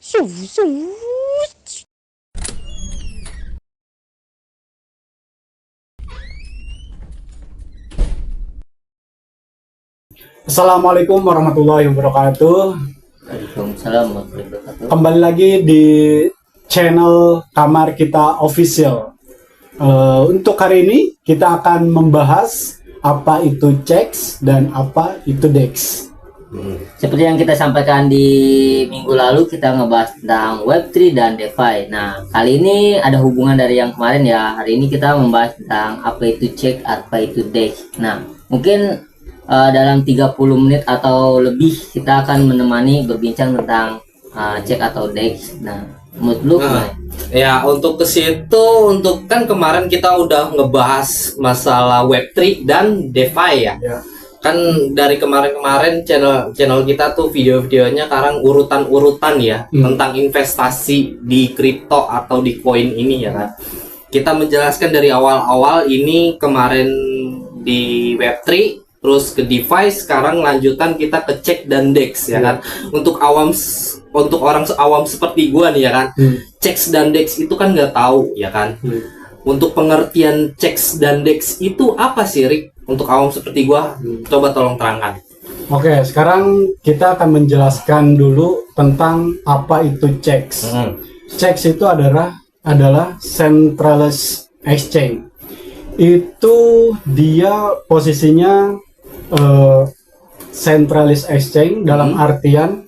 Assalamualaikum warahmatullahi wabarakatuh. Waalaikumsalam warahmatullahi wabarakatuh. Kembali lagi di channel Kamar Kita Official. Untuk hari ini kita akan membahas apa itu checks dan apa itu DEX. Seperti yang kita sampaikan di minggu lalu, kita ngebahas tentang Web3 dan DeFi. Nah, kali ini ada hubungan dari yang kemarin ya. Hari ini kita membahas tentang apa itu check, apa itu DEX. Nah, mungkin dalam 30 menit atau lebih kita akan menemani berbincang tentang check atau DEX. Nah, menurut lu gimana? Ya, untuk ke situ, untuk kan kemarin kita udah ngebahas masalah Web3 dan DeFi ya. Kan dari kemarin-kemarin channel kita tuh video-videonya sekarang urutan-urutan ya tentang investasi di kripto atau di koin ini ya kan. Kita menjelaskan dari awal-awal ini kemarin di Web3, terus ke DeFi, sekarang lanjutan kita ke check dan DEX ya kan. Untuk orang awam seperti gua nih ya kan, checks dan DEX itu kan nggak tahu ya kan. Untuk pengertian checks dan DEX itu apa sih, Rick? Untuk awam seperti gua, coba tolong terangkan. Oke, sekarang kita akan menjelaskan dulu tentang apa itu checks. Checks itu adalah centralized exchange. Itu dia posisinya centralized exchange dalam artian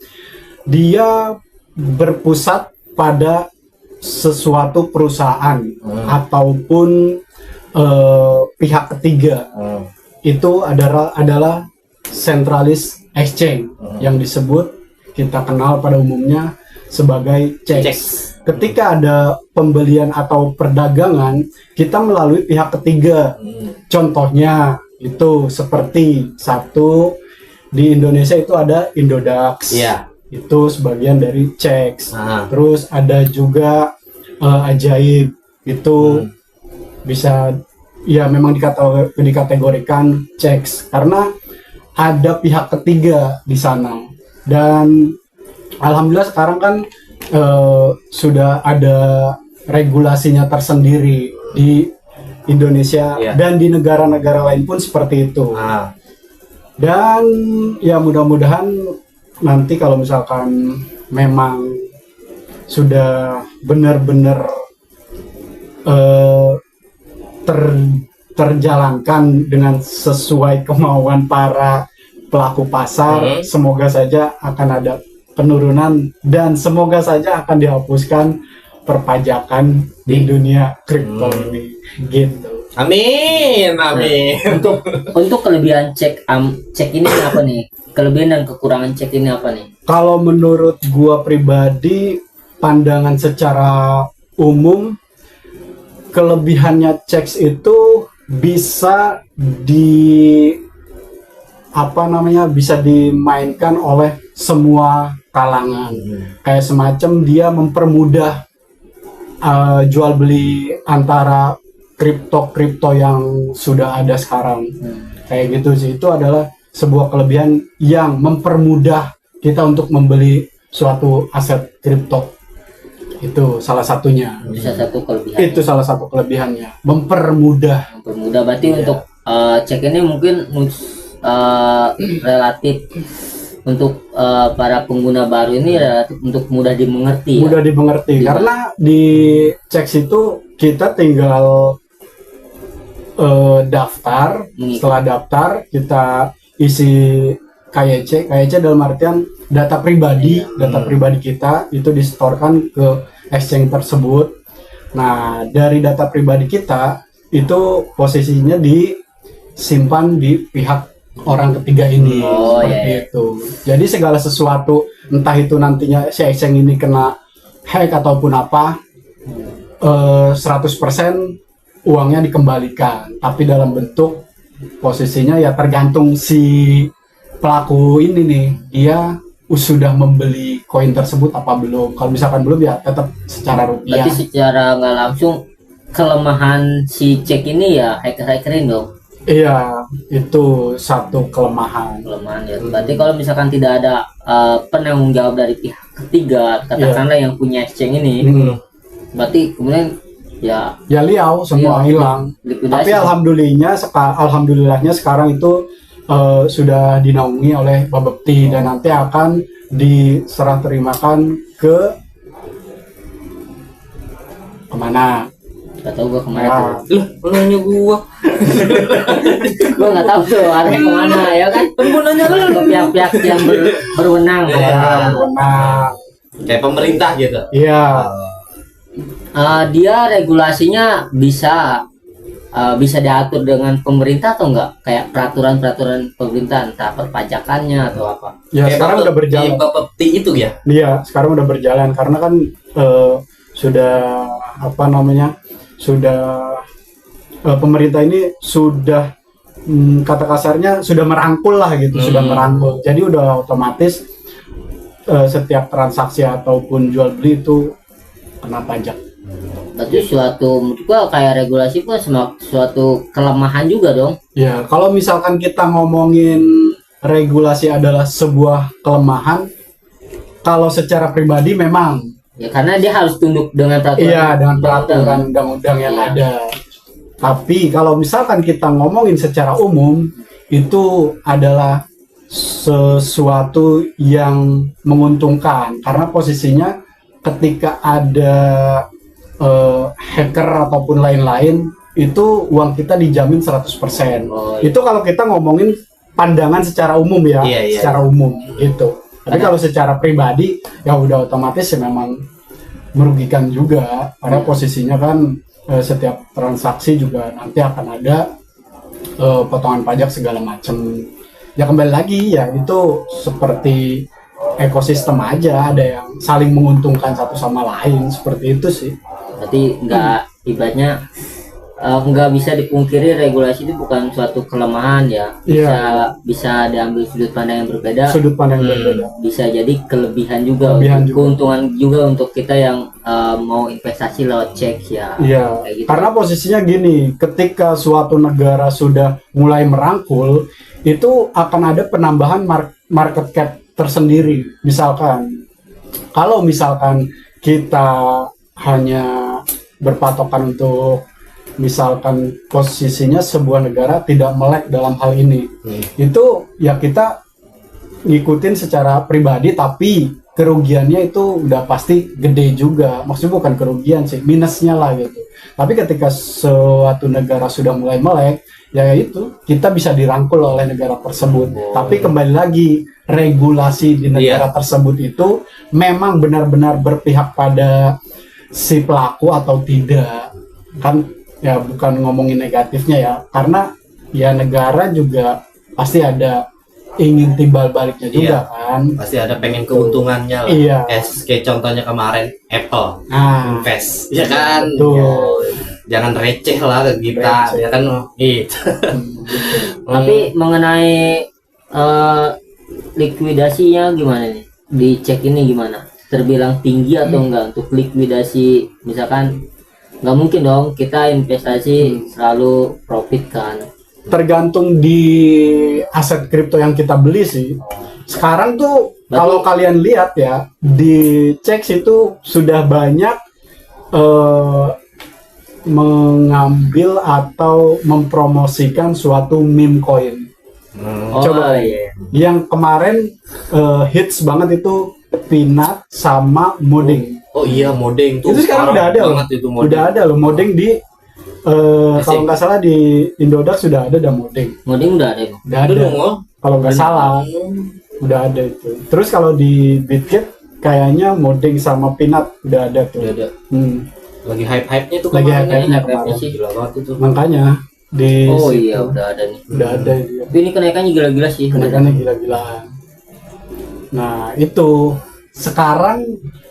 dia berpusat pada sesuatu perusahaan ataupun pihak ketiga. Itu adalah centralized exchange yang disebut, kita kenal pada umumnya sebagai checks. Ketika ada pembelian atau perdagangan, kita melalui pihak ketiga. Contohnya itu seperti satu di Indonesia itu ada Indodax. Itu sebagian dari checks. Terus ada juga Ajaib, itu bisa ya memang dikategorikan checks karena ada pihak ketiga di sana. Dan alhamdulillah sekarang kan sudah ada regulasinya tersendiri di Indonesia dan di negara-negara lain pun seperti itu. Dan ya mudah-mudahan nanti kalau misalkan memang sudah benar-benar terjalankan dengan sesuai kemauan para pelaku pasar, semoga saja akan ada penurunan dan semoga saja akan dihapuskan perpajakan di dunia kripto ini, gitu. Amin. Untuk kelebihan cek ini apa nih? Kelebihan dan kekurangan cek ini apa nih? Kalau menurut gua pribadi, pandangan secara umum, kelebihannya checks itu bisa bisa dimainkan oleh semua kalangan. Kayak semacam dia mempermudah jual beli antara kripto yang sudah ada sekarang. Kayak gitu sih. Itu adalah sebuah kelebihan yang mempermudah kita untuk membeli suatu aset kripto. Itu salah satunya. Itu salah satu kelebihannya, mempermudah. Berarti untuk cek ini mungkin relatif untuk para pengguna baru ini relatif untuk mudah dimengerti. Mudah dimengerti karena di cek itu kita tinggal daftar. Setelah daftar kita isi KYC dalam artian data pribadi kita itu disetorkan ke exchange tersebut. Nah, dari data pribadi kita itu posisinya disimpan di pihak orang ketiga ini, seperti itu. Jadi segala sesuatu, entah itu nantinya si exchange ini kena hack ataupun apa, 100% uangnya dikembalikan. Tapi dalam bentuk posisinya ya tergantung si pelaku ini nih, dia sudah membeli koin tersebut apa belum. Kalau misalkan belum ya tetap secara rupiah. Berarti secara nggak langsung kelemahan si cek ini ya hacker-hackerin dong. Iya, itu satu kelemahan. Ya. Berarti kalau misalkan tidak ada penanggung jawab dari pihak ketiga katakanlah yang punya exchange ini, berarti kemudian ya liau semua Iya, hilang. likuidasi. Tapi alhamdulillahnya sekarang itu sudah dinaungi oleh Bapepti dan nanti akan diserah terimakan kemana? Gak tahu gua kemana Nah, tuh. Lah, lu nanya gua. Gua nggak tahu tuh arahnya kemana ya kan. Gua nanya lu. Ke pihak-pihak yang berwenang. Iya. nah, Kayak pemerintah gitu. iya. Dia regulasinya bisa diatur dengan pemerintah atau enggak? Kayak peraturan-peraturan pemerintah, entah perpajakannya atau apa. Ya Kayak sekarang udah berjalan. Di Bapepti itu ya. Iya, sekarang udah berjalan karena kan sudah pemerintah ini sudah kata kasarnya sudah merangkul lah gitu, sudah merangkul. Jadi udah otomatis setiap transaksi ataupun jual beli itu kena pajak. Berarti menurut gua kayak regulasi pun suatu kelemahan juga dong. Ya, kalau misalkan kita ngomongin regulasi adalah sebuah kelemahan, kalau secara pribadi memang Ya karena dia harus tunduk dengan peraturan. iya dengan peraturan undang-undang yang Iya. ada. Tapi kalau misalkan kita ngomongin secara umum, itu adalah sesuatu yang menguntungkan karena posisinya ketika ada hacker ataupun lain-lain itu uang kita dijamin 100%. Oh, iya. Itu kalau kita ngomongin pandangan secara umum ya, Iya, iya. secara umum gitu. Tapi kalau secara pribadi ya udah otomatis ya memang merugikan juga karena posisinya kan setiap transaksi juga nanti akan ada potongan pajak segala macam. Ya kembali lagi ya itu seperti ekosistem aja, ada yang saling menguntungkan satu sama lain seperti itu sih. Berarti ibaratnya nggak bisa dipungkiri regulasi itu bukan suatu kelemahan ya. Bisa diambil sudut pandang yang berbeda. Sudut pandang yang berbeda. Bisa jadi kelebihan juga, keuntungan juga untuk kita yang mau investasi lewat cek ya. Iya. Kayak gitu. Karena posisinya gini, ketika suatu negara sudah mulai merangkul, itu akan ada penambahan market cap tersendiri. Misalkan, kalau misalkan kita hanya berpatokan untuk misalkan posisinya sebuah negara tidak melek dalam hal ini, itu ya kita ngikutin secara pribadi, tapi kerugiannya itu udah pasti gede juga. Maksudnya bukan kerugian sih, minusnya lah gitu. Tapi ketika suatu negara sudah mulai melek, ya itu kita bisa dirangkul oleh negara tersebut. Tapi kembali lagi, regulasi di negara tersebut itu memang benar-benar berpihak pada si pelaku atau tidak. Kan ya bukan ngomongin negatifnya ya, karena ya negara juga pasti ada ingin timbal baliknya juga kan. Pasti ada pengen keuntungannya lah. Iya. Kayak contohnya kemarin Apple invest, ya kan. Tuh. Ya, jangan receh lah ke kita, ya kan. Gitu. Tapi mengenai likuidasinya gimana nih? Dicek ini gimana? Terbilang tinggi atau enggak untuk likuidasi? Misalkan nggak mungkin dong kita investasi selalu profit kan. Tergantung di aset kripto yang kita beli sih. Sekarang tuh kalau kalian lihat ya, di CEX itu sudah banyak mengambil atau mempromosikan suatu meme coin. Coba yang kemarin hits banget itu Peanut sama Moding. Oh iya, Moding tuh. Itu sekarang udah ada loh. Udah ada loh Moding di kalau nggak salah di Indodax sudah ada Moding. Moding udah ada. Udah ada. Kalau nggak salah udah ada itu. Terus kalau di Bitkit kayaknya Moding sama Peanut udah ada tuh. Udah ada. Lagi hype-hype-nya tuh Lagi kemarin. hype-hype-nya sih. Gila banget itu. Makanya di situ Iya udah ada nih. udah ada dia. Tapi ini kenaikannya gila-gila sih. Kenaikannya gila-gilaan. Nah itu sekarang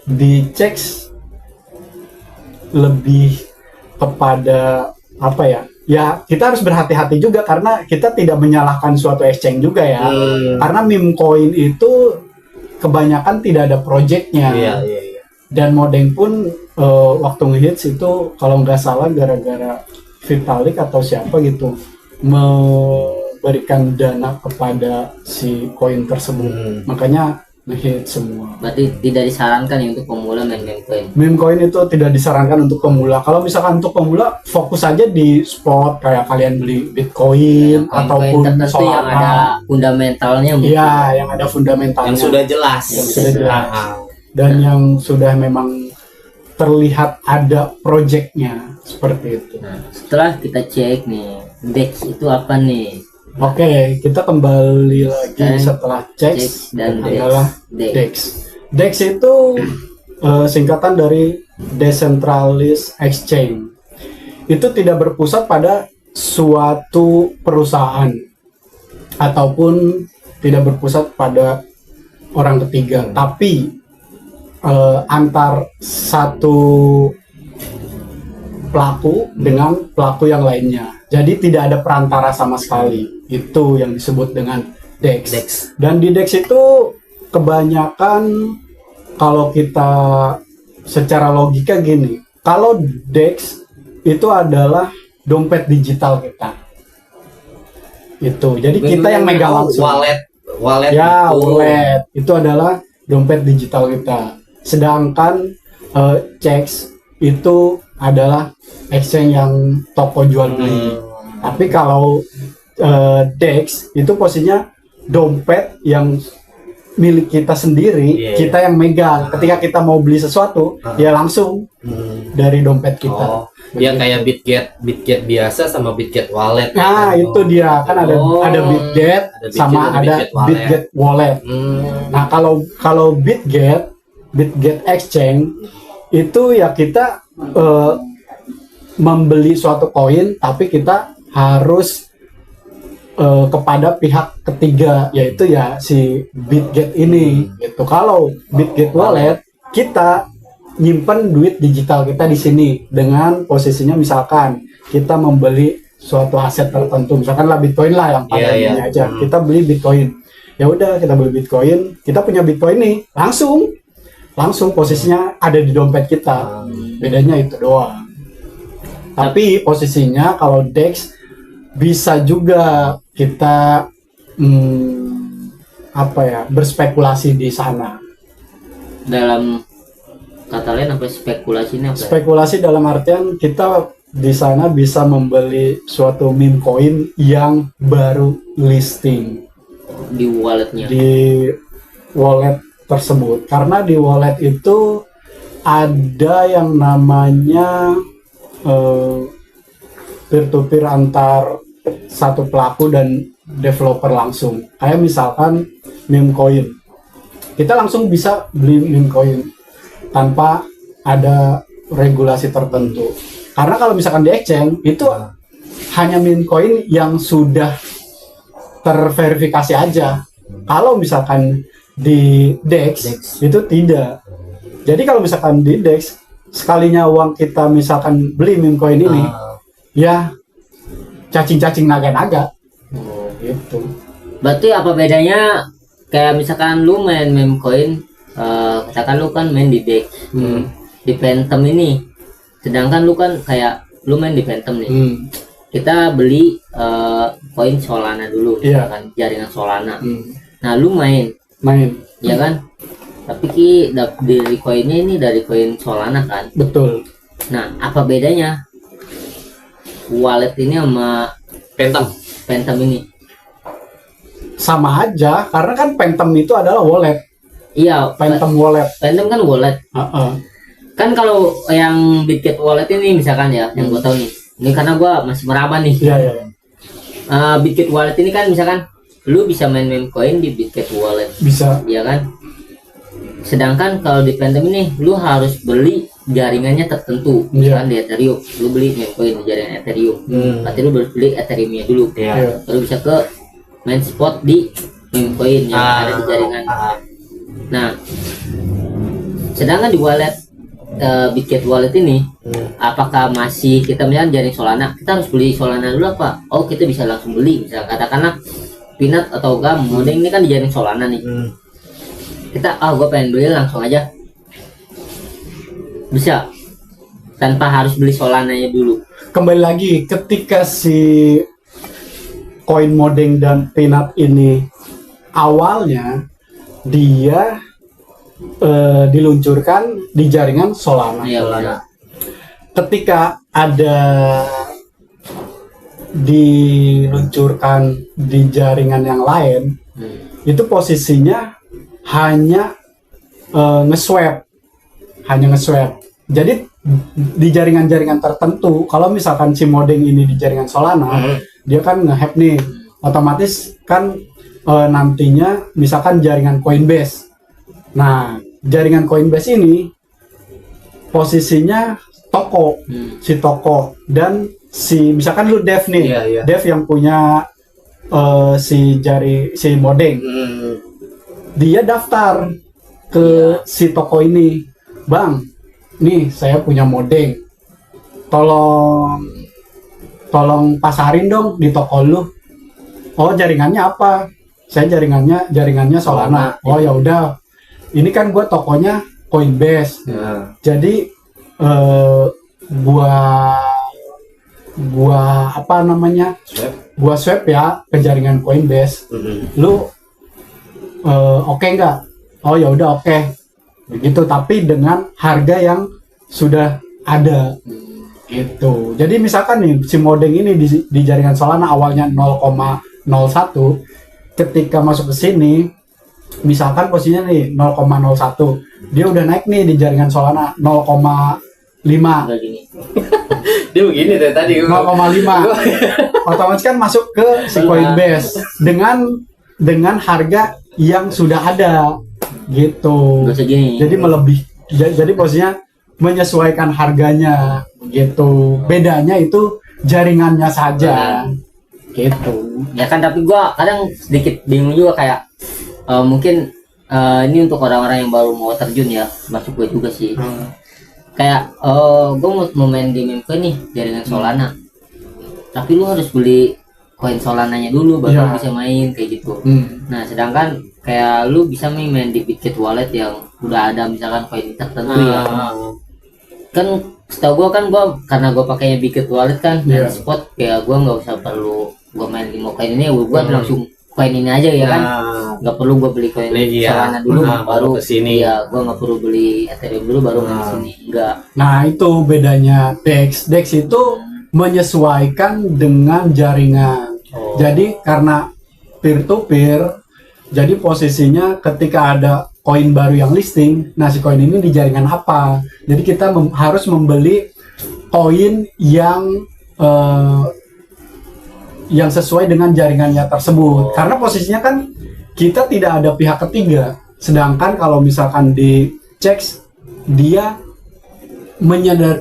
di CEX lebih kepada apa ya? Ya kita harus berhati-hati juga karena kita tidak menyalahkan suatu exchange juga ya. Karena meme coin itu kebanyakan tidak ada projectnya. Iya. Dan Modeng pun waktu ngehits itu kalau nggak salah gara-gara Vitalik atau siapa gitu memberikan dana kepada si koin tersebut. Makanya ngehit semua. Berarti tidak disarankan ya untuk pemula main meme coin. Meme coin itu tidak disarankan untuk pemula. Kalau misalkan untuk pemula, fokus aja di spot kayak kalian beli Bitcoin ataupun tertentu yang ada Solana. fundamentalnya mungkin. Iya, yang ada fundamentalnya. Yang sudah jelas. Yang sudah jelas. Ah, Dan yang sudah memang terlihat ada projectnya seperti itu. Nah, setelah kita cek nih, DEX itu apa nih? Oke, kita kembali lagi Dan setelah cek Cek dan adalah DEX. DEX. DEX itu singkatan dari Decentralized Exchange. Itu tidak berpusat pada suatu perusahaan ataupun tidak berpusat pada orang ketiga, tapi antar satu pelaku dengan pelaku yang lainnya. Jadi tidak ada perantara sama sekali. Itu yang disebut dengan DEX. DEX. Dan di DEX itu kebanyakan kalau kita secara logika gini, kalau DEX itu adalah dompet digital kita. Itu. Jadi kita yang megang langsung. Wallet Ya, itu. wallet itu adalah dompet digital kita. Sedangkan checks itu adalah exchange yang toko jual beli. Tapi kalau DEX itu posisinya dompet yang milik kita sendiri, kita yang megang. Ketika kita mau beli sesuatu, ya langsung dari dompet kita. Oh, dia kayak Bitget biasa sama Bitget wallet. Nah, itu dia kan ada Bitget Ada Bitget, sama ada ada Bitget wallet. Bitget wallet. Nah, kalau Bitget Exchange itu ya kita membeli suatu koin, tapi kita harus kepada pihak ketiga, yaitu ya si Bitget ini. Gitu. Kalau Bitget wallet, kita nyimpen duit digital kita di sini dengan posisinya misalkan kita membeli suatu aset tertentu, misalkan lah Bitcoin lah yang pada ini aja. Kita beli Bitcoin. Ya udah, kita beli Bitcoin, kita punya Bitcoin nih, langsung posisinya ada di dompet kita. Bedanya itu doang. Tapi posisinya kalau DEX bisa juga kita berspekulasi di sana. Dalam kata lain apa spekulasinya apa? Spekulasi dalam artian kita di sana bisa membeli suatu meme coin yang baru listing Di walletnya. di wallet tersebut. Karena di wallet itu ada yang namanya peer-to-peer antar satu pelaku dan developer langsung. Kayak misalkan meme coin. Kita langsung bisa beli meme coin tanpa ada regulasi tertentu. Karena kalau misalkan di exchange itu hanya meme coin yang sudah terverifikasi aja. Kalau misalkan di DEX itu tidak. Jadi kalau misalkan di DEX sekalinya uang kita misalkan beli meme coin ini, ya cacing-cacing naga-naga. Gitu. Berarti apa bedanya kayak misalkan lu main meme coin, katakan lu kan main di DEX, di Phantom ini, sedangkan lu kan kayak lu main di Phantom nih. Kita beli koin Solana dulu, kan jaringan Solana. Nah, lu main, ya kan? Tapi dari koinnya ini dari koin Solana kan? Betul. Nah, apa bedanya wallet ini sama Phantom ini? Sama aja, karena kan Phantom itu adalah wallet. Iya, Phantom wallet. Phantom kan wallet. Kan kalau yang Bitget wallet ini misalkan ya, yang gue tahu nih, ini karena gue masih meraba nih. Iya. Bitget wallet ini kan misalkan lu bisa main meme coin di Bitget wallet. Bisa. Iya kan? Sedangkan kalau di Phantom ini lu harus beli jaringannya tertentu. Misalkan di Ethereum, lu beli meme coin di jaringan Ethereum. Berarti lu harus beli Ethereumnya dulu. Baru bisa ke main spot di meme coin yang ada di jaringan. Nah, sedangkan di wallet Bitget wallet ini, apakah masih kita misalnya jaring Solana, kita harus beli Solana dulu apa? Oh, kita bisa langsung beli. Misal katakanlah Peanut atau Gam, modeng ini kan di jaring Solana nih. Kita, gue pengen beli langsung aja. Bisa tanpa harus beli Solananya dulu. Kembali lagi, ketika si koin modeng dan Peanut ini awalnya dia diluncurkan di jaringan Solana. Iya, benar. Ketika ada diluncurkan di jaringan yang lain, itu posisinya hanya nge-swap. Jadi di jaringan-jaringan tertentu, kalau misalkan si modeng ini di jaringan Solana, dia kan nge-hack nih, otomatis kan nantinya misalkan jaringan Coinbase. Nah, jaringan Coinbase ini posisinya toko, si toko dan si misalkan lu Dev nih, Dev yang punya si modeng, dia daftar ke si toko ini, bang, nih saya punya modeng, tolong pasarin dong di toko lu. Oh, jaringannya apa? Saya jaringannya Solana. Oh ya udah, ini kan gua tokonya Coinbase, jadi gua apa namanya, gua swap ya ke jaringan Coinbase. Lu oke nggak? Oh ya udah oke. Begitu, tapi dengan harga yang sudah ada gitu. Jadi misalkan nih si modeng ini di jaringan Solana awalnya 0,01, ketika masuk ke sini misalkan posisinya nih 0,01, dia udah naik nih di jaringan Solana 0,5. Dia begini dari tadi 0,5. Otomatis kan masuk ke si Coinbase dengan harga yang sudah ada gitu. Jadi jadi posisinya menyesuaikan harganya gitu. Bedanya itu jaringannya saja gitu. Ya kan, tapi gua kadang sedikit bingung juga kayak mungkin ini untuk orang-orang yang baru mau terjun ya, masuk gue juga sih. Kayak gue mau main di Memcoin nih jaringan Solana, tapi lu harus beli koin Solananya dulu baru bisa main kayak gitu. Nah, sedangkan kayak lu bisa main di Bitget Wallet yang udah ada misalkan koin tertentu ya. Kan setahu gua karena gua pakainya Bitget Wallet kan, dan spot kayak gua nggak usah perlu gua main di koin ini, gua langsung koin ini aja ya kan. Nggak perlu gua beli koin Solana dulu baru kesini. Ya, gua nggak perlu beli Ethereum dulu baru main di sini. Enggak. Nah, itu bedanya DEX. DEX itu menyesuaikan dengan jaringan. Jadi karena peer to peer, jadi posisinya ketika ada koin baru yang listing, nah si koin ini di jaringan apa? Jadi kita harus membeli koin yang sesuai dengan jaringannya tersebut. Karena posisinya kan kita tidak ada pihak ketiga. Sedangkan kalau misalkan di CEX, dia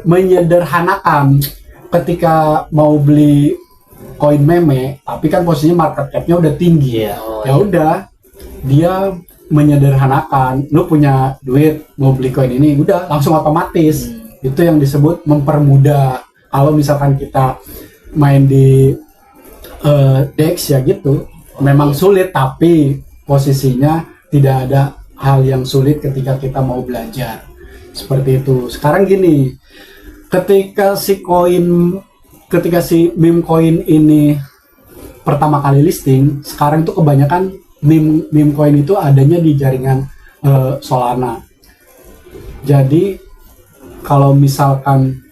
menyederhanakan ketika mau beli koin meme, tapi kan posisinya market cap-nya udah tinggi. Ya udah, dia menyederhanakan. Lu punya duit mau beli koin ini, udah langsung otomatis. Itu yang disebut mempermudah. Kalau misalkan kita main di DEX ya gitu, memang sulit, tapi posisinya tidak ada hal yang sulit ketika kita mau belajar. Seperti itu. Sekarang gini, ketika si meme coin ini pertama kali listing, sekarang itu kebanyakan meme coin itu adanya di jaringan Solana. Jadi kalau misalkan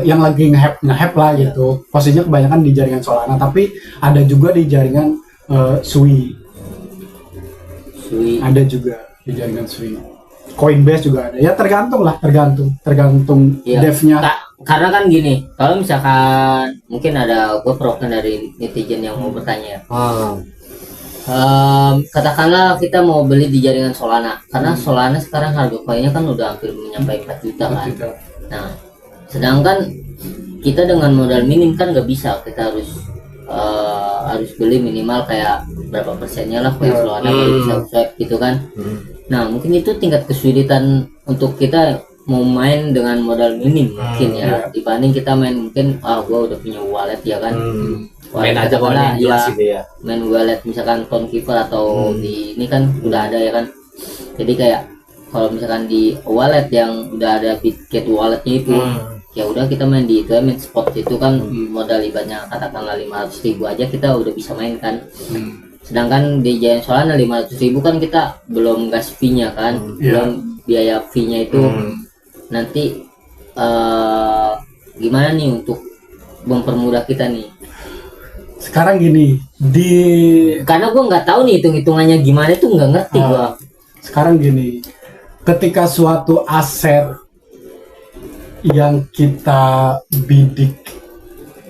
yang lagi nge-hype lah gitu, posisinya kebanyakan di jaringan Solana, tapi ada juga di jaringan Sui. Ada juga di jaringan Sui. Coinbase juga ada. Ya tergantung devnya. Karena kan gini, kalau misalkan mungkin ada gue perwakilan dari netizen yang mau bertanya. Katakanlah kita mau beli di jaringan Solana, karena Solana sekarang harga koinnya kan udah hampir mencapai 4 juta kan. Nah, sedangkan kita dengan modal minim kan nggak bisa, kita harus beli minimal kayak berapa persennya lah koin Solana baru bisa swipe gitu kan. Nah, mungkin itu tingkat kesulitan untuk kita mau main dengan modal minim mungkin ya, dibanding kita main mungkin gua udah punya wallet ya kan. Main aja wallet jelas gitu ya. Main wallet misalkan Coinkeeper atau di ini kan udah ada ya kan. Jadi kayak kalau misalkan di wallet yang udah ada Bitget walletnya itu, ya udah kita main di itu, main spot itu kan modal ibaratnya katakanlah 500.000 aja kita udah bisa main kan. Sedangkan di Giant Solana 500.000 kan kita belum gas fee-nya kan, belum biaya fee-nya itu. Nanti gimana nih untuk mempermudah kita nih? Sekarang gini, Karena gue nggak tahu nih hitung-hitungannya gimana, itu nggak ngerti gua. Sekarang gini, ketika suatu aset yang kita bidik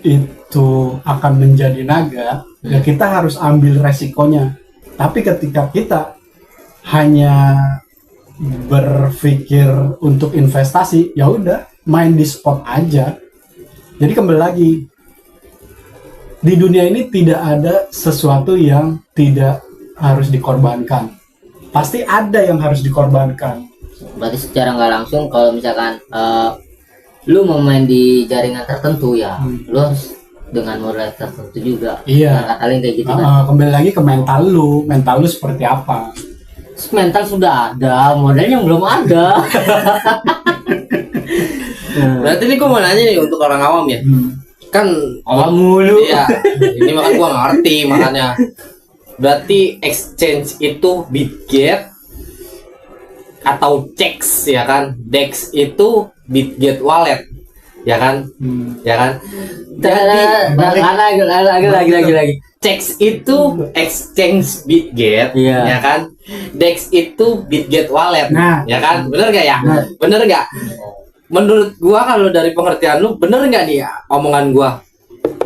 itu akan menjadi naga, ya kita harus ambil resikonya. Tapi ketika kita hanya berpikir untuk investasi, ya udah main di spot aja. Jadi kembali lagi, di dunia ini tidak ada sesuatu yang tidak harus dikorbankan. Pasti ada yang harus dikorbankan. Berarti secara nggak langsung kalau misalkan lu mau main di jaringan tertentu ya, lu harus dengan modal tertentu juga. Iya. Kata-katain kayak gitu kan. Kembali lagi ke mental lu seperti apa? Mental sudah ada, modalnya belum ada. Berarti ini gue mau nanya nih untuk orang awam ya. Kan Awam mulu. Iya. Ini makanya gue ngerti makanya. Berarti exchange itu Bitget atau CEX ya kan? DEX itu Bitget wallet ya kan? Ya kan? Lagi. CEX itu exchange Bitget ya kan? DEX itu Bitget wallet ya kan? Bener gak ya? Bener gak? Menurut gua kalau dari pengertian lu bener nggak nih omongan gua?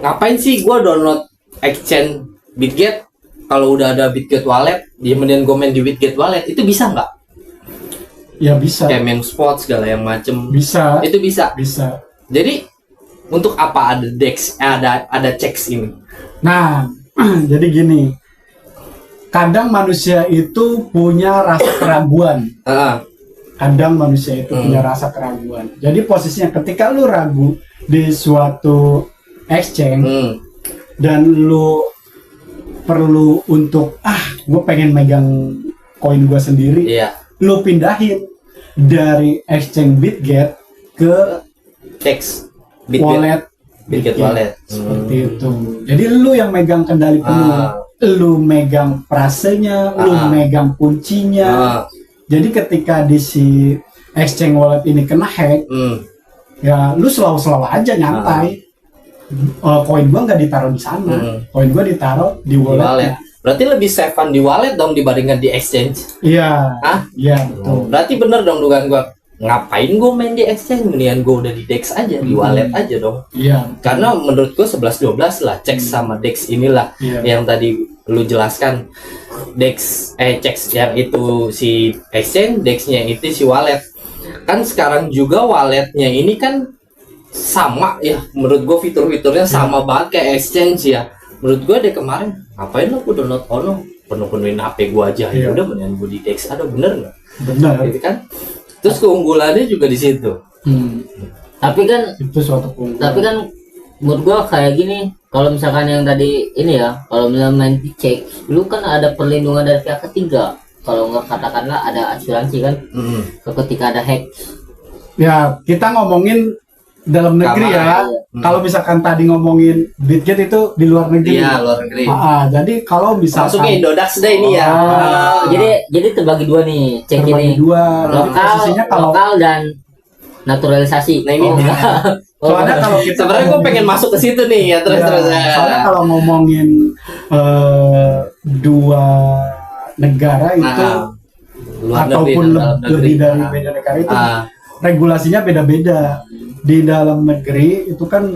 Ngapain sih gua download exchange Bitget kalau udah ada Bitget wallet, dia mending gua main di Bitget wallet, itu bisa nggak? Ya bisa. Kayak main spot segala yang macem. Bisa. Itu bisa. Bisa. Jadi untuk apa ada DEX, ada CEX ini? Nah, jadi gini. Kadang manusia itu punya rasa keraguan. Kadang manusia itu punya rasa keraguan. Jadi posisinya ketika lu ragu di suatu exchange dan lu perlu untuk gue pengen megang koin gue sendiri, lu pindahin dari exchange Bitget ke CEX wallet Bitget wallet seperti itu. Jadi lu yang megang kendali penuh, lu megang frasenya, lu megang kuncinya. Jadi ketika di si exchange wallet ini kena hack, ya lu selalu aja nyantai. Koin gua nggak ditaruh di sana, koin gua ditaruh di wallet. Berarti lebih safe di wallet dong dibandingkan di exchange. Iya. Iya betul. Berarti bener dong dugaan gua. Ngapain gua main di exchange, mendingan gua udah di DEX aja, di wallet aja dong. Iya. Karena menurut gua 11-12 lah CEX sama DEX inilah yang tadi lu jelaskan. DEX CEX yang itu si exchange, DEX-nya itu si wallet. Kan sekarang juga walletnya ini kan sama ya, menurut gua fitur-fiturnya sama banget kayak exchange ya. Menurut gua deh kemarin ngapain lo gua download penuh-penuhin HP gua aja, ya udah mendingan gua di DEX, ada bener nggak? Bener. Gitu kan? Terus keunggulannya juga di situ. Tapi kan itu suatu keunggulan. Tapi kan menurut gua kayak gini, kalau misalkan yang tadi ini ya, kalau misalnya main di CEX, lu kan ada perlindungan dari pihak ketiga. Kalau nggak katakanlah ada asuransi kan, ketika ada hack. Ya kita ngomongin dalam negeri ya. Kalau misalkan tadi ngomongin Bitget itu di luar negeri. Iya, luar negeri. Jadi kalau misalkan masuk ke Indodax deh ini ya. Jadi terbagi dua nih, cek terbagi ini. dua. Lokal dan naturalisasi. Nah ini soalnya kalau kita sebenarnya gue pengen masuk ke situ nih ya terus. Soalnya kalau ngomongin dua negara itu ataupun lebih dari beda negara itu regulasinya beda-beda. Di dalam negeri itu kan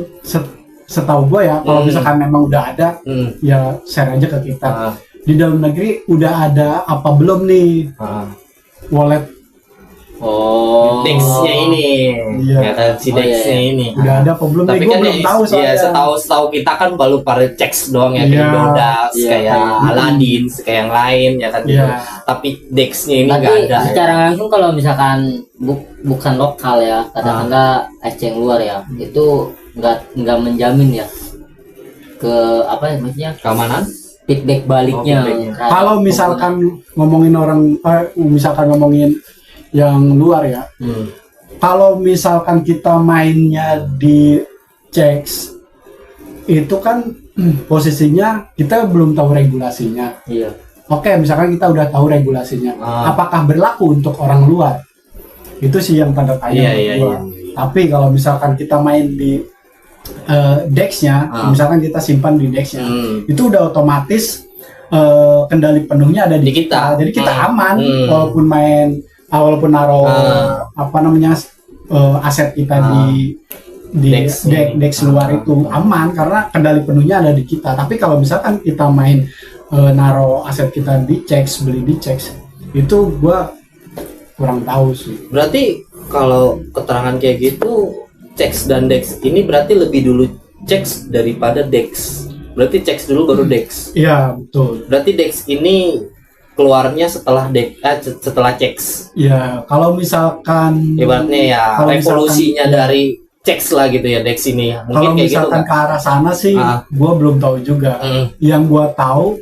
setahu gue ya, kalau misalkan memang udah ada ya share aja ke kita. Di dalam negeri udah ada apa belum nih wallet DEX-nya ini, ya kan si DEX-nya ini. Udah ada apa belum? Tapi kan belum tahu soalnya. Ya setahu kita kan baru pada CEX doang ya, kayak Indodax, kayak Aladdin, kayak yang lain ya kan. Tapi DEX-nya ini nggak ada. Secara langsung kalau misalkan bukan lokal ya, katakanlah exchange luar ya, itu nggak menjamin ya ke apa ya maksudnya keamanan, feedback baliknya. Kalau misalkan ngomongin misalkan ngomongin yang luar ya, kalau misalkan kita mainnya di CEX itu kan posisinya kita belum tahu regulasinya. Iya. Oke, misalkan kita udah tahu regulasinya, apakah berlaku untuk orang luar? Itu sih yang tanda tanya Iya. gua. Tapi kalau misalkan kita main di Dex-nya, misalkan kita simpan di Dex-nya, itu udah otomatis kendali penuhnya ada di kita. Jadi kita aman walaupun walaupun naruh aset kita di Dex luar itu aman karena kendali penuhnya ada di kita. Tapi kalau misalkan kita main naruh aset kita di checks, beli di checks, itu gua kurang tahu sih. Berarti kalau keterangan kayak gitu, checks dan Dex ini berarti lebih dulu checks daripada Dex. Berarti checks dulu baru Dex. Iya, betul. Berarti Dex ini keluarnya setelah setelah checks. Ya, kalau misalkan Ibaratnya ya kalau revolusinya misalkan, dari checks lah gitu ya Dex ini ya. Mungkin kalau kayak gitu misalkan kan. ke arah sana sih, gua belum tahu juga. Yang gua tahu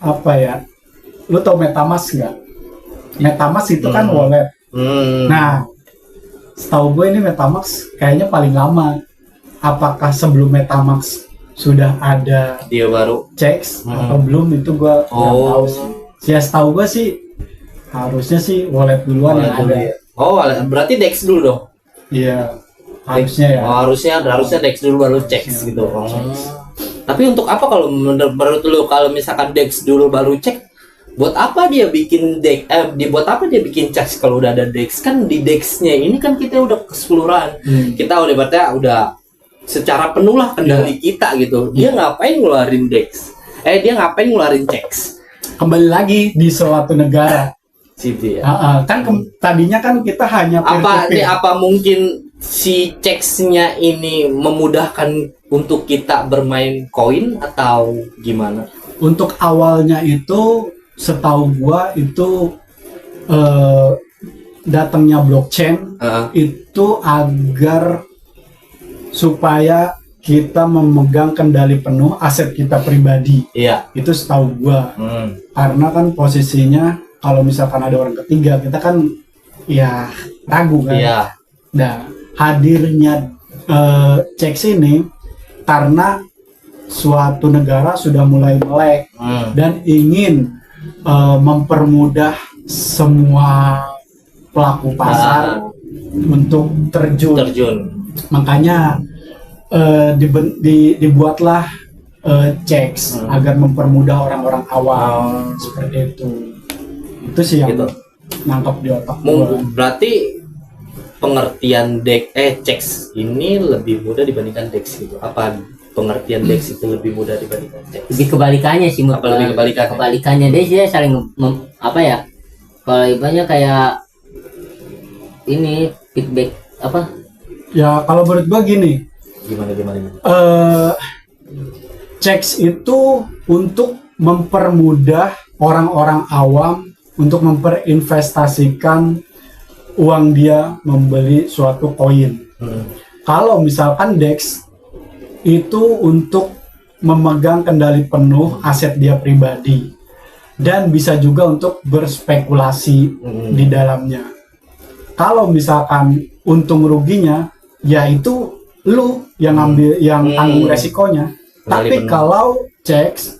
apa ya? Lu tahu MetaMask nggak? MetaMask itu kan wallet. Nah, setahu gue ini MetaMask kayaknya paling lama. Apakah sebelum MetaMask sudah ada Dia baru checks atau belum, itu gue nggak tahu sih. Ya setahu gue sih harusnya sih wallet duluan yang ada. ya. Oh, berarti Dex dulu dong. Iya, harusnya ya. Oh, harusnya Dex dulu baru checks gitu. Tapi untuk apa kalau menurut lu, kalau misalkan Dex dulu baru cek, buat apa dia bikin Dex? Buat apa dia bikin checks kalau udah ada Dex? Kan di Dex-nya ini kan kita udah keseluruhan. Kita udah secara penuh lah kendali kita gitu. Dia ngapain ngeluarin Dex? Dia ngapain ngeluarin checks? Kembali lagi di suatu negara. Gitu ya. Kan tadinya kan kita hanya Apa mungkin si checks-nya ini memudahkan untuk kita bermain koin atau gimana? Untuk awalnya itu setahu gua itu datangnya blockchain itu agar supaya kita memegang kendali penuh aset kita pribadi. Iya. Itu setahu gua. Karena kan posisinya kalau misalkan ada orang ketiga, kita kan ya ragu kan. Iya. Nah, hadirnya checks ini karena suatu negara sudah mulai melek dan ingin mempermudah semua pelaku pasar untuk terjun. Makanya dibuatlah checks agar mempermudah orang-orang awam seperti itu. Itu sih yang Gitu. nangkep di otak gua. Berarti pengertian checks ini lebih mudah dibandingkan Dex gitu. Apa pengertian Dex itu lebih mudah dibandingkan checks? Lebih kebalikannya sih, Apa lebih kebalikannya? Kebalikannya dia saling apa ya? Kalau ibaratnya kayak ini feedback apa? Ya kalau menurut gua gini, Gimana? checks itu untuk mempermudah orang-orang awam untuk memperinvestasikan uang dia membeli suatu koin. Kalau misalkan Dex itu untuk memegang kendali penuh aset dia pribadi dan bisa juga untuk berspekulasi di dalamnya. Kalau misalkan untung ruginya, ya itu lu yang ambil, yang tanggung resikonya. Tapi kalau checks,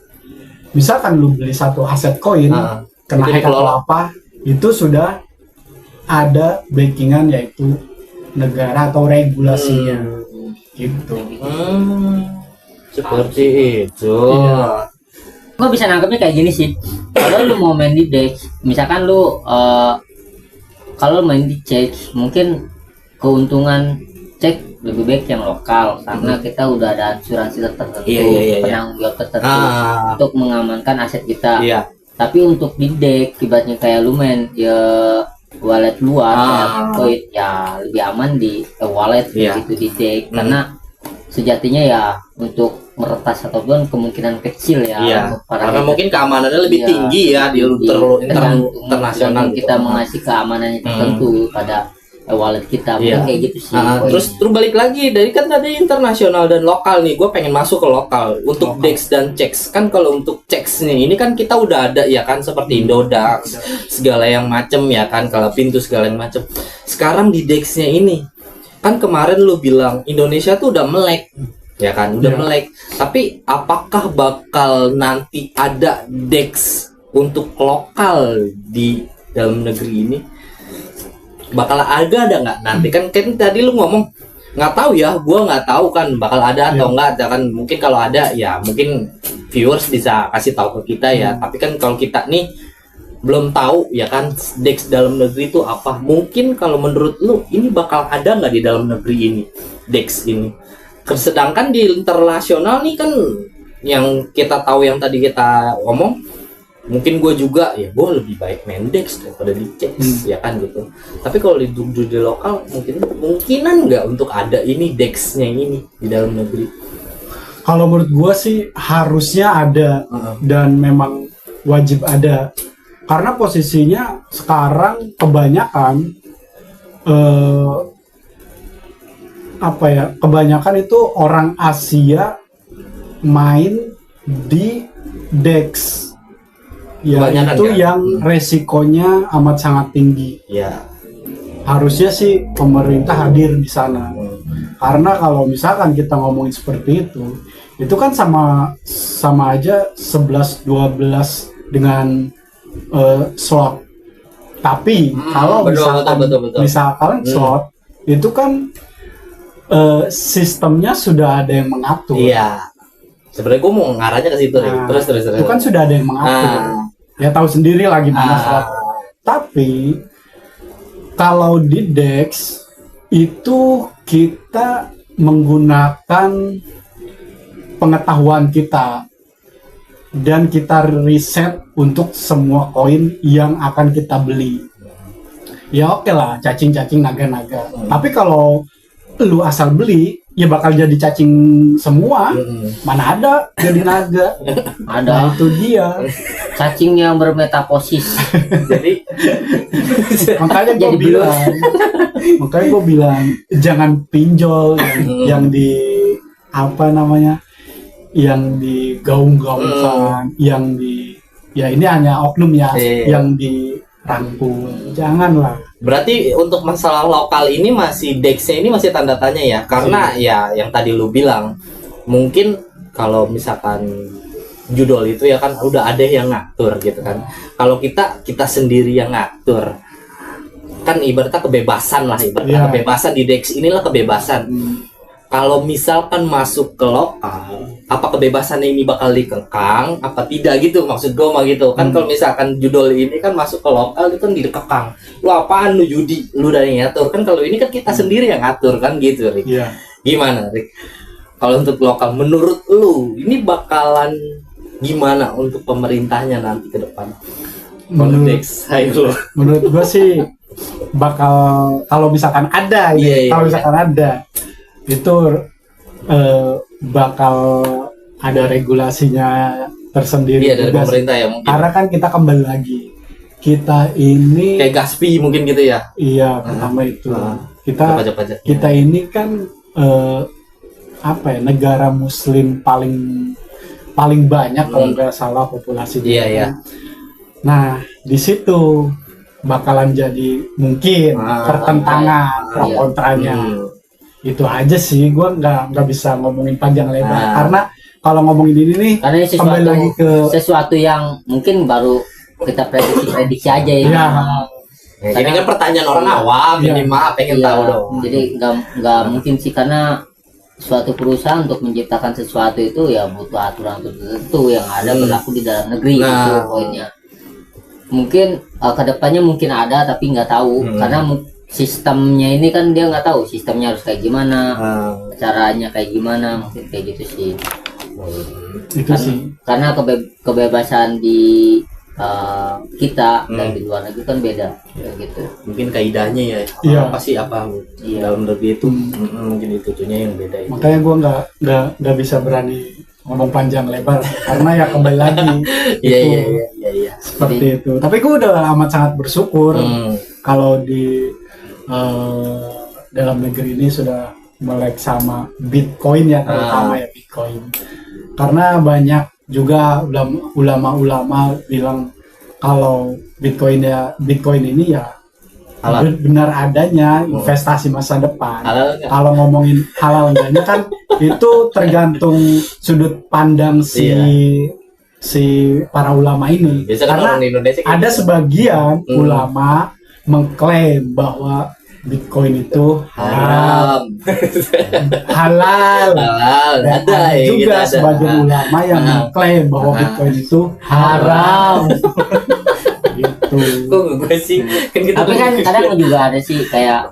misalkan lu beli satu aset koin, kena hack atau apa, itu sudah ada backingan yaitu negara atau regulasinya. Gitu. Seperti itu. Iya. Gue bisa nangkepnya kayak gini sih. Kalau lu mau main di Dex, misalkan lu kalau main di cek, mungkin keuntungan cek lebih baik yang lokal karena kita udah ada asuransi tertentu, penanggung jawab tertentu untuk mengamankan aset kita. Iya. Tapi untuk di Dex, ibaratnya kayak lu main ya wallet luar, kayak Bitcoin, ya lebih aman di wallet gitu di Dex karena sejatinya ya untuk meretas ataupun kemungkinan kecil ya karena mungkin keamanannya lebih tinggi ya di internasional kita mengasih keamanan tertentu pada wallet kita kayak gitu sih. Terus balik lagi dari kan tadi internasional dan lokal nih, gue pengen masuk ke lokal untuk Dex dan checks. Kan kalau untuk checks nih ini kan kita udah ada ya kan, seperti Indodax segala yang macem ya kan, kalau pintu segala yang macem. Sekarang di Dex-nya ini kan kemarin lu bilang Indonesia tuh udah melek ya kan udah Ya. melek. Tapi apakah bakal nanti ada DEX untuk lokal di dalam negeri ini? Bakal ada nggak nanti? Kan tadi lu ngomong nggak tahu ya, gua nggak tahu kan bakal ada atau nggak ada kan. Mungkin kalau ada ya mungkin viewers bisa kasih tahu ke kita ya. Tapi kan kalau kita nih belum tahu ya kan DEX dalam negeri itu apa. Mungkin kalau menurut lu ini bakal ada nggak di dalam negeri ini DEX ini? Sedangkan di internasional nih kan yang kita tahu yang tadi kita omong, mungkin gue juga ya gue lebih baik main DEX daripada di CEX ya kan gitu. Tapi kalau di lokal mungkinan nggak untuk ada ini DEX-nya ini di dalam negeri? Kalau menurut gue sih harusnya ada dan memang wajib ada, karena posisinya sekarang kebanyakan kebanyakan itu orang Asia main di DEX ya, Kebanyakan itu kan? yang resikonya amat sangat tinggi. Ya. Harusnya sih pemerintah hadir di sana, karena kalau misalkan kita ngomongin seperti itu kan sama aja 11-12 dengan slot. Tapi kalau betul. misalkan slot itu kan sistemnya sudah ada yang mengatur. Iya. Sebenarnya gue mau ngarahnya ke situ nih. Nah, Terus. Itu kan sudah ada yang mengatur. Ya tahu sendiri lah gimana slot. Tapi kalau di DEX itu kita menggunakan pengetahuan kita dan kita riset untuk semua koin yang akan kita beli. Ya oke lah, cacing-cacing naga-naga. Tapi kalau lu asal beli, ya bakal jadi cacing semua. Mana ada jadi naga? Ada Nah, itu dia. cacing yang bermetaposis. Jadi Makanya gue Jadi bilang jangan pinjol yang di apa namanya, yang digaung-gaungkan, yang di ya ini hanya oknum ya, yang dirangkul. Janganlah. berarti untuk masalah lokal ini masih DEX-nya ini masih tanda tanya ya, karena ya yang tadi lu bilang mungkin kalau misalkan judul itu ya kan udah ada yang ngatur gitu kan. Kalau kita sendiri yang ngatur kan ibaratnya kebebasan lah, ibaratnya kebebasan di DEX inilah kebebasan. Kalau misalkan masuk ke lokal, apa kebebasannya ini bakal dikekang apa tidak gitu, maksud gue mah gitu kan. Kalau misalkan judul ini kan masuk ke lokal itu kan dikekang, lu apaan, lu judi, lu dari ngatur kan. Kalau ini kan kita sendiri yang ngatur kan gitu, Rick. Gimana, Rick? Kalau untuk lokal menurut lu ini bakalan gimana untuk pemerintahnya nanti ke depan? Menurut gue sih bakal, kalau misalkan ada kalau misalkan ada itu bakal ada regulasinya tersendiri dari pemerintah ya mungkin. Karena kan kita kembali lagi, kita ini kayak Gaspi mungkin gitu ya. Iya, pertama itu kita pajak-pajaknya. kita ini kan negara Muslim paling banyak kalau nggak salah populasinya. Iya. Nah, di situ bakalan jadi mungkin pertentangan pro kontranya. Itu aja sih, gue nggak bisa ngomongin panjang lebar karena kalau ngomongin ini nih Karena ini kembali lagi ke sesuatu yang mungkin baru kita prediksi aja ya. Ini kan pertanyaan orang awam, minimal pengen tahu dong. Jadi nggak mungkin sih, karena suatu perusahaan untuk menciptakan sesuatu itu ya butuh aturan tertentu yang ada berlaku di dalam negeri gitu poinnya. Mungkin kedepannya mungkin ada tapi nggak tahu karena sistemnya ini kan dia nggak tahu sistemnya harus kayak gimana, caranya kayak gimana, mungkin kayak gitu sih. itu sih. Karena kebebasan di kita dan di luar negeri kan beda kayak gitu. Mungkin kaidahnya ya apa sih apa dalam negeri itu mungkin itunya yang beda itu. Makanya gue nggak bisa berani ngomong panjang lebar karena ya kembali lagi iya seperti itu. Tapi gue udah amat sangat bersyukur kalau di dalam negeri ini sudah melek sama Bitcoin ya, terutama ya Bitcoin. Karena banyak juga ulama-ulama bilang kalau Bitcoin ini ya benar adanya investasi masa depan. Kalau ngomongin halal enggaknya kan Itu tergantung sudut pandang si para ulama ini. Biasanya kan Karena orang Indonesia kayak ada gitu. sebagian ulama mengklaim bahwa Bitcoin itu Haram. halal. Halal. Dan Ada ada ya, juga gitu, ada. sebagian ulama yang mengklaim bahwa Bitcoin itu haram. Gitu. Kok gue sih kan kita Tapi kan kadang juga ada sih kayak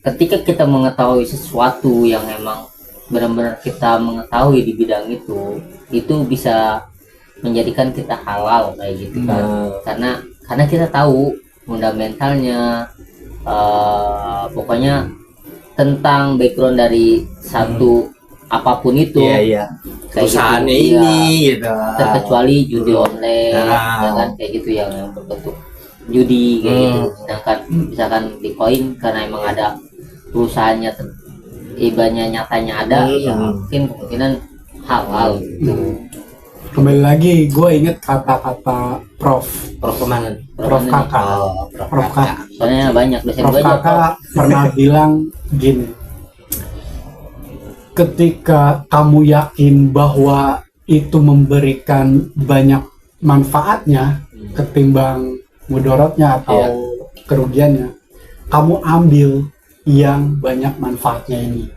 ketika kita mengetahui sesuatu yang emang benar-benar kita mengetahui di bidang itu bisa menjadikan kita halal kayak gitu kan. Karena kita tahu fundamentalnya, pokoknya tentang background dari satu apapun itu. iya. Kayak Perusahaannya gitu, ini iya. gitu. Terkecuali judi online, Nah. ya kan kayak gitu yang berbentuk judi kayak gitu. Sedangkan misalkan Bitcoin karena emang ada perusahaannya, ibaratnya nyatanya ada, ya mungkin kemungkinan halal gitu. Kembali lagi, gue inget kata-kata Prof. Prof kemana? Prof Kakak. Oh, Prof Kakak. Soalnya banyak dosen Prof gue aja. Kakak pernah bilang gini, ketika kamu yakin bahwa itu memberikan banyak manfaatnya ketimbang mudorotnya atau kerugiannya, kamu ambil yang banyak manfaatnya ini.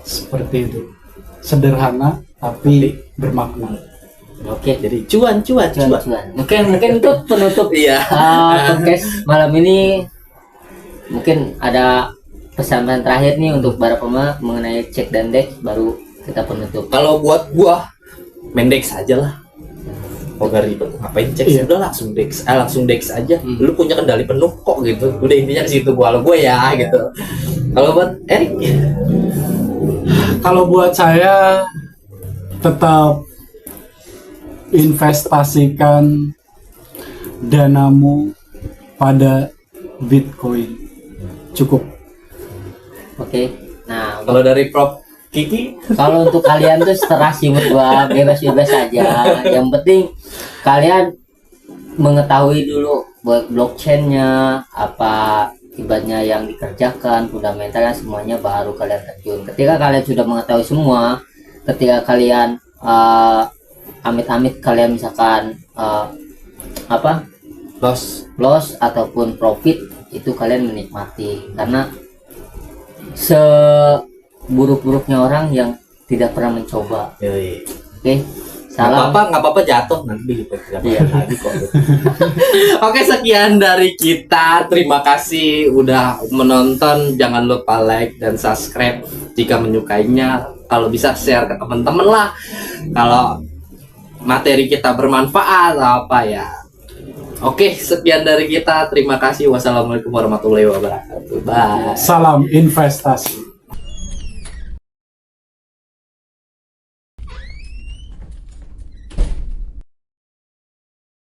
Seperti itu. Sederhana tapi bermakna. Oke, jadi cuan. Cuan. Mungkin untuk penutup Iya. podcast malam ini, mungkin ada pesan terakhir nih untuk para pemain mengenai cek dan dex, baru kita penutup. Kalau buat gua mendek saja lah. Oh gak ribet, ngapain cek sih, udah langsung dex aja. Lu punya kendali penuh kok gitu. Udah intinya di situ gua, kalau gua ya gitu. Kalau buat Erik, Kalau buat saya tetap investasikan danamu pada Bitcoin. Cukup. Oke. Nah, kalau dari Prof Kiki, kalau untuk kalian tuh terserah sih menurut gua, bebas-bebas aja. Yang penting kalian mengetahui dulu buat blockchainnya, apa ibaratnya yang dikerjakan, fundamentalnya semuanya, baru kalian terjun. Ketika kalian sudah mengetahui semua, ketika kalian amit-amit kalian misalkan loss ataupun profit, itu kalian menikmati, karena seburuk-buruknya orang yang tidak pernah mencoba. Oke, salam. nggak apa-apa jatuh nanti Iya. lagi kok. Oke, sekian dari kita. Terima kasih udah menonton. Jangan lupa like dan subscribe jika menyukainya. Kalau bisa share ke teman-teman lah. Kalau materi kita bermanfaat apa ya. Oke, sekian dari kita. Terima kasih. Wassalamualaikum warahmatullahi wabarakatuh. Bye. Salam investasi.